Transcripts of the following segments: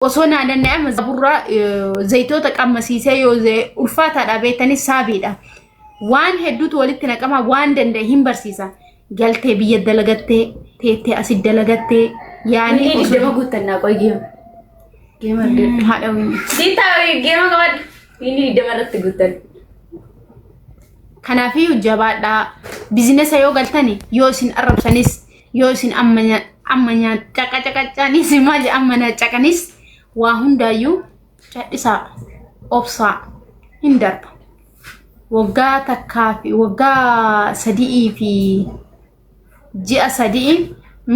osona danda'a zaburra zaytoota qammasiisee yoo ulfaataadha beetanii saabiidha waan hedduutu walitti naqama waan danda'a hin barsiisa galtee biyya dalagattee teettee asid dalagattee yaani osoo guutanna qoygeem geema haadha wini diita geema qabad inni damarratti guutan kanaafi jabaadha bizinesa yoo galtani yoo isin arrabsanis yoo isin ammanya caqacaqacanis maali ammana caqanis waa hundaayyuu cadhisaa obsaa hin darba waggaa takkaa fi waggaa sadii fi ji'a sadii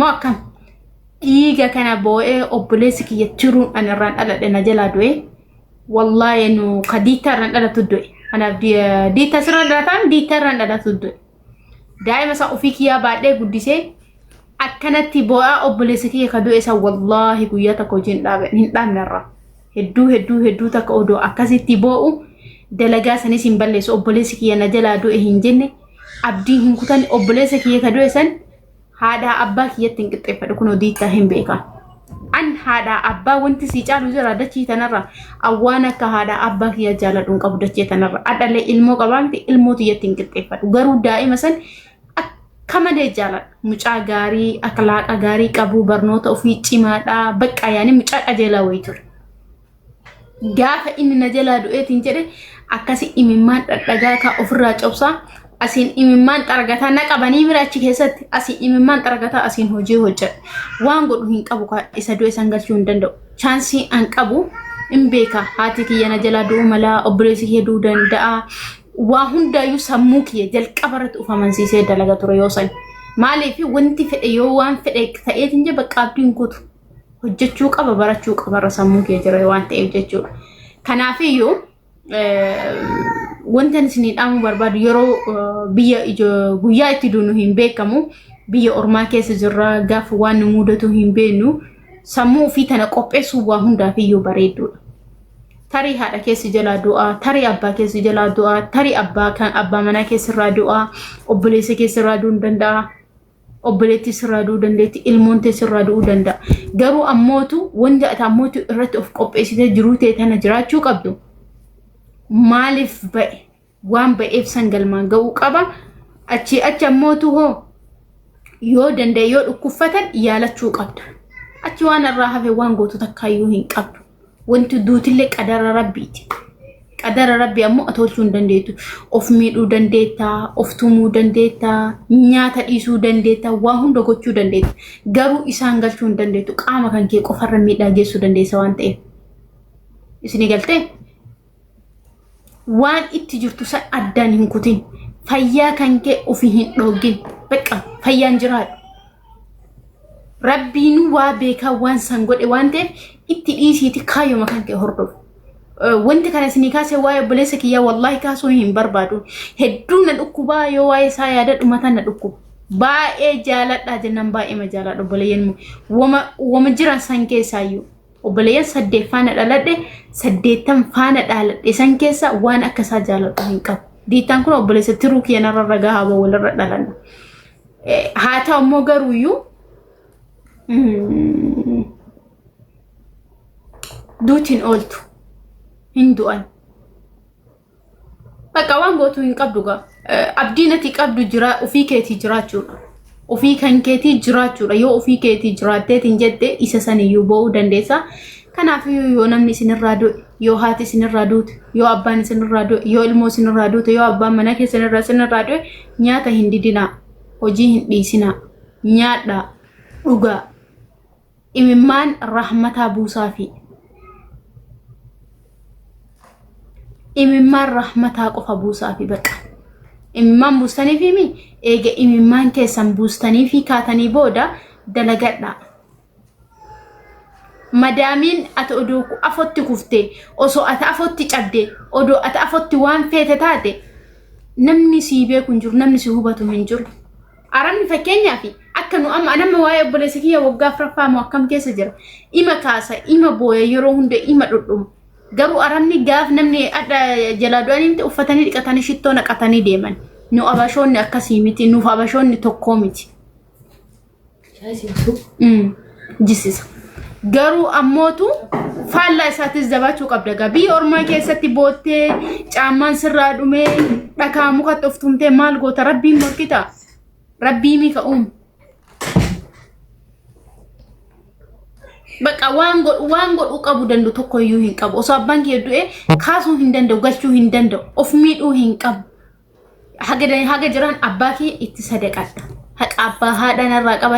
moo akkam dhiiga kana boo'ee obboleessi kiyya tiruun an irraan dhaladhe na jalaa du'e wallaahi nu kadiita irraan dhalatu du'e anaaf diita sirraan dhalataan diita irraan dhalatu du'e daa'ima isaa ofii kiyyaa baadhee guddisee akkanatti boo'aa obboleessi kiyya ka du'e isa wallaahi guyyaa tokko hin dhaabne irra hedduu takka odoo akkasitti boo'u dalagaa sanis hin balleessu obboleessi kiyya na jalaa du'e hin jenne abdii hin kutan obboleessi kiyya ka du'e san haadha abbaa kiyyatti hin qixxeeffadhu kun odiitaa hin beeka an haadha abbaa wanti si caalu jira dachii tanarra awwaan akka haadha abbaa kiyya jaaladhuun qabu dachii tanarra adhalee ilmoo qabaamti ilmoo tiyyatti hin qixxeeffadhu garuu daa'ima san akkama dee jaaladha mucaa gaarii akhlaaqa gaarii qabu barnoota ofii cimaadha bakka yaani mucaa qajeelaa wayi ture gaafa inni na jalaa du'eetiin jedhe akkasi imimmaan dhadhagaa ka ofirraa cobsaa asin imimmaan xaragataa na qabanii bira achi keessatti asin imimmaan xaragataa asin hojii hojjedha waan godhu hin qabu ka isa du'e san galchuu hin danda'u chaansii an qabu in beeka haati kiyya na jalaa du'u malaa obboleessi kiyya du'uu danda'a waa hundaayyuu sammuu kiyya jalqabarratti ufamansiisee dalaga ture yoo san maaliif wanti fedhe yoo waan fedhe ta'eetiin je bakka abdiin kutu hojjechuu qaba barachuu qaba sammuu kiyya jira waan ta'eef jechuudha kanaafiyyuu wantan isin dhaamu barbaadu yeroo biyya guyyaa itti duunu hin beekamu biyya ormaa keessa jirra gaafa waan nu mudatu hin beeknu sammuu ofii tana qopheessuu waa hundaafiyyuu bareedduudha tarii haadha keessa jalaa du'aa tarii abbaa keessa jalaa du'aa tarii abbaa manaa keessa irraa du'aa obboleessa keessa irraa du'uu danda'a obboleetti sirraa du'uu dandeetti ilmoon tee sirraa du'uu danda'a garuu ammootu wanda ati ammootu irratti of qopheessitee jiruu ta'e tana jiraachuu qabdu maaliif ba'e waan ba'eef san galmaan ga'uu qaba achi ammootu hoo yoo danda'e yoo dhukkuffatan yaalachuu qabda achi waan irraa hafe waan gootu takkaayyuu hin qabdu wanti duutillee qadara rabbiiti qadara rabbi ammoo atolchuu hin dandeettu of miidhuu dandeetta of tumuu dandeetta nyaata dhiisuu dandeetta waa hunda gochuu dandeetta garuu isaan galchuu hin dandeettu qaama kan kee qofarra miidhaa geessuu dandeessa waan ta'eef isin galtee waan itti jirtu san addaan hin kutin fayyaa kan kee ofii hin dhoggin bakka fayyaan jiraadhu rabbiin waa beekaa waan san godhe waan ta'eef itti dhiisiiti kaayyoo kan kee hordofu wanti kana isin kaasee waa'ee obboleessa kiyyaa wallaahi kaasuu hin barbaadu hedduu na dhukkubaa yoo waa'ee isaa yaada dhumatan na dhukkuba baay'ee jaaladhaa jennaan baay'ee ma jaaladha obboleeyyan wama jiran san keessaayyuu obboleeyyan 8 faana dhaladhe 8 faana dhaladhe san keessa waan akka isaa jaaladhu hin qabu diitaan kun obboleessa tiruu kiyya narra ragaa haa walirra dhalanna haa ta'u immoo garuuyyuu duutiin ooltu hin du'an bakka waan gootu hin qabdu gaa abdiin ati qabdu jira ofii keetii jiraachuudha ofii kan keetii jiraachuudha yoo ofii keetii jiraatteetiin jette isa saniyyuu ba'uu dandeessa kanaaf yoo namni isinirraa du'e yoo haati isinirraa duute yoo abbaan isinirraa du'e yoo ilmoo isinirraa duute yoo abbaan mana keessanirraa isinirraa du'e nyaata hin didinaa hojii hin dhiisinaa nyaadhaa dhugaa imimmaan rahmataa buusaafi imimmaan rahmataa qofa buusaafi bakka imimmaan buustanii fi eega imimmaan keessan buustanii fi kaatanii booda dalagadhaa madaamiin ati odoo afotti kuftee osoo ati afotti cabdee odoo ati afotti waan feete taate namni si beeku hin jiru namni si hubatu hin jiru aramni fakkeenyaaf akka nu amma nama waa'ee obboleessa kiyya waggaa afuraffaamoo akkam keessa jira ima kaasa ima booya yeroo hunda ima dhudhuma garuu aramni gaaf namni adda jalaa du'anii uffatanii dhiqatanii shittoo naqatanii deeman nu abashoonni akkasii miti nuuf abashoonni tokkoo miti jisisa garuu ammootu faalla isaatis zabachuu qabda gabii ormaa keessatti boottee caammaan sirraa dhume dhakaa muka toftumtee maal goota rabbiin morkita rabbii mi ka'uum baqa waan godhu qabu dandu tokko iyyuu hin qabu osoo abbaan kee du'e kaasuu hin danda'u galchuu hin danda'u of miidhuu hin qabu haga jiran abbaa kee itti sadaqadha haqa abbaa haadha narraa qaban